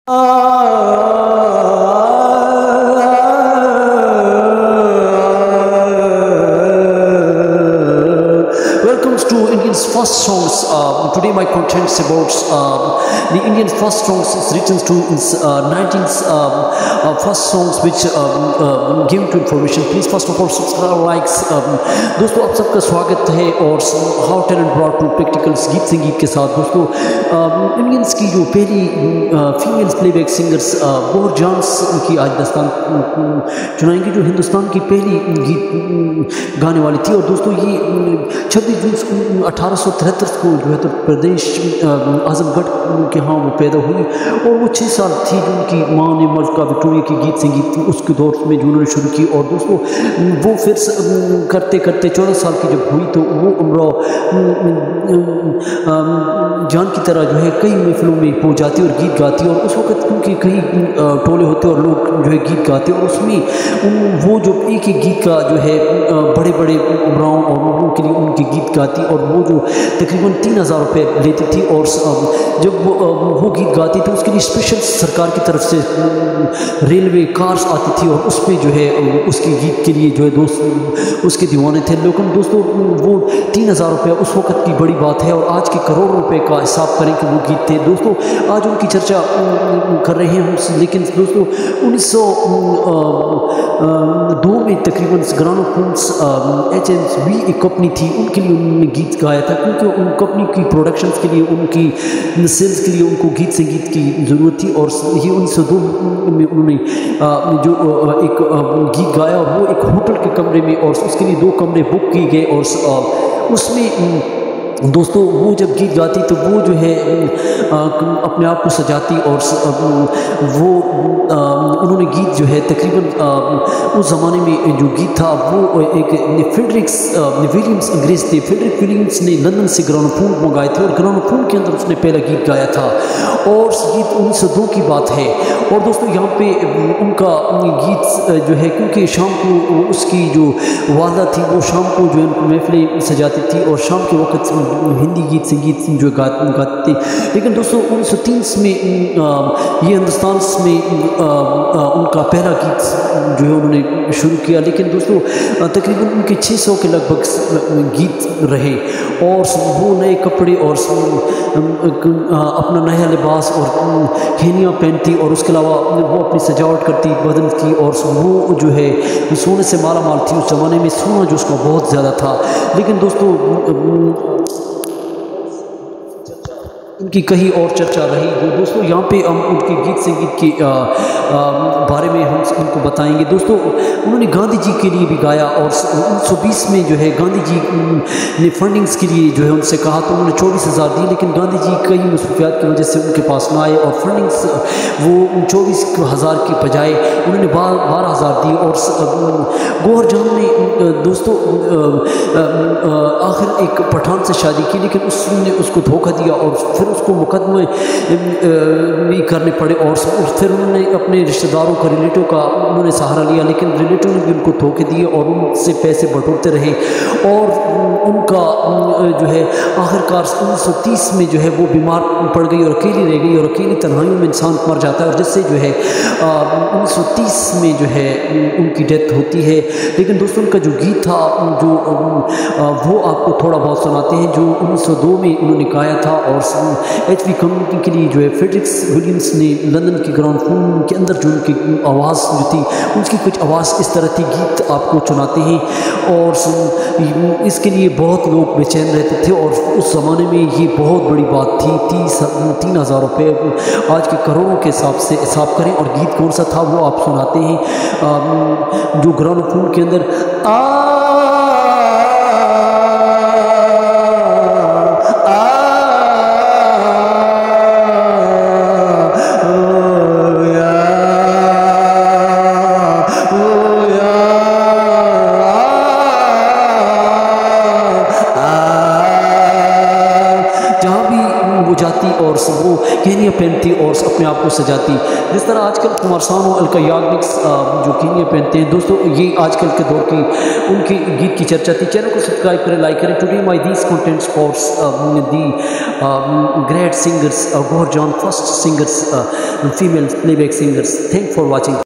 Welcome to Indian's first songs. Today my contents about the Indian first songs is written to in 19th first songs which give to information. Please first of all subscribe, likes. दोस्तों आप सबका स्वागत है और How Talent Brought to Practicals गीत संगीत के साथ दोस्तों इंडियंस की जो पहली फीमेल प्लेबैक सिंगर्स बोहर जानस की आज दास्तान चुनाएंगे जो हिंदुस्तान की पहली गीत गाने वाली थी। और दोस्तों ये 26 जून 1873 को जो है उत्तर प्रदेश आजमगढ़ के यहाँ वो पैदा हुई और वो 6 साल थी जो उनकी माँ ने मलका विक्टोरिया की गीत संगीत उसके दौर में जो उन्होंने शुरू की। और दोस्तों वो फिर करते करते 14 साल की जब हुई तो वो उमराव जान की तरह जो है कई महफिलों में पहुँच जाती और गीत गाती और उस वक्त उनके कई टोले होते और लोग जो है गीत गाते और उसमें वो जो एक एक गीत का जो है बड़े बड़े उमराव और लोगों के लिए उनके गीत गाती और वो जो तकरीबन 3000 रुपये लेती थी। और जब वो गीत गाती थी उसके लिए स्पेशल सरकार की तरफ से रेलवे कार्स आती थी और उस पर जो है उसके गीत के लिए जो है दोस्त उसके दीवाने थे। लेकिन दोस्तों वो 3000 रुपये उस वक्त की बड़ी बात है और आज के करोड़ों रुपए का हिसाब करें कि वो गीत थे। दोस्तों आज उनकी चर्चा कर रहे हैं हम, लेकिन दोस्तों 1902 में तकरीबन ग्रामोफोन्स HMV एक कंपनी थी उनके लिए उन्होंने गीत गाया था क्योंकि उन कंपनी की प्रोडक्शंस के लिए उनकी सेल्स के लिए उनको गीत संगीत की ज़रूरत थी। और ये 1902 में उन्होंने जो एक गीत गाया और वो एक होटल के कमरे में और उसके लिए 2 कमरे बुक किए गए और उसमें दोस्तों वो जब गीत गाती तो वो जो है अपने आप को सजाती और वो उन्होंने गीत जो है तकरीबन उस ज़माने में जो गीत था वो एक फ्रेडरिक्स विलियम्स अंग्रेज़ थे। फ्रेडरिक विलियम्स ने लंदन से ग्रामोफोन मंगाए थे और ग्रामोफोन के अंदर उसने पहला गीत गाया था और गीत 1902 की बात है। और दोस्तों यहाँ पे उनका गीत जो है क्योंकि शाम को उसकी जो वादा थी वो शाम को जो है महफिलें सजाती थी और शाम के वक्त हिंदी गीत संगीत जो गाते। लेकिन दोस्तों 1930 में ये हिंदुस्तान में उनका पहला गीत जो है उन्होंने शुरू किया। लेकिन दोस्तों तकरीबन उनके 600 के लगभग गीत रहे और वो नए कपड़े और अपना नया लिबास और खेनियाँ पहनती और उसके अलावा वो अपनी सजावट करती बदन की और वो जो है सोने से माला माल थी। उस ज़माने में सोना जो उसका बहुत ज़्यादा था। लेकिन दोस्तों उनकी कहीं और चर्चा रही जो दोस्तों यहाँ पे हम उनके गीत संगीत के बारे में हम उनको बताएंगे। दोस्तों उन्होंने गांधी जी के लिए भी गाया और 1920 में जो है गांधी जी ने फंडिंग्स के लिए जो है उनसे कहा तो उन्होंने 24,000 दी। लेकिन गांधी जी कई मसरूफियात की वजह से उनके पास ना आए और फंडिंग्स वो 24,000 की बजाय उन्होंने 12,000 दी। और गौहर जान ने दोस्तों आखिर एक पठान से शादी की लेकिन उसने उसको धोखा दिया और फिर उसको मुकदमे भी करने पड़े और फिर उन्होंने अपने रिश्तेदारों का रिलेटिव का उन्होंने सहारा लिया लेकिन रिलेटिव ने भी उनको धोखे दिए और उनसे पैसे बटोरते रहे और उनका जो है आखिरकार 1930 में जो है वो बीमार पड़ गई और अकेली रह गई और अकेली तन्हाइयों में इंसान मर जाता है और जिससे जो है 1930 में जो है उनकी डेथ होती है। लेकिन दोस्तों उनका जो गीत था जो वो आपको थोड़ा बहुत सुनाते हैं जो 1902 में उन्होंने गाया था और HV कंपनी के लिए जो है फ्रेडरिक्स विलियम्स ने लंदन के ग्रामोफोन के अंदर जो उनकी आवाज़ जो थी उसकी कुछ आवाज़ इस तरह थी। गीत आपको सुनाते हैं और इसके लिए बहुत लोग बेचैन रहते थे और उस ज़माने में ये बहुत बड़ी बात थी। 3,000 रुपये आज के करोड़ों के हिसाब से हिसाब करें। और गीत कौन सा था वो आप सुनाते हैं जो ग्रामोफोन के अंदर जाती और वो कहनियाँ पहनती और अपने आप को सजाती, जिस तरह आजकल कुमार सानू, अलका याग्निक जो कीनिया पहनते हैं। दोस्तों ये आजकल के दौर की उनके गीत की चर्चा थी। चैनल को सब्सक्राइब करें, लाइक करें। Today my these contents for the great singers, Gohar John, first singers, female playback singers. Thank for watching.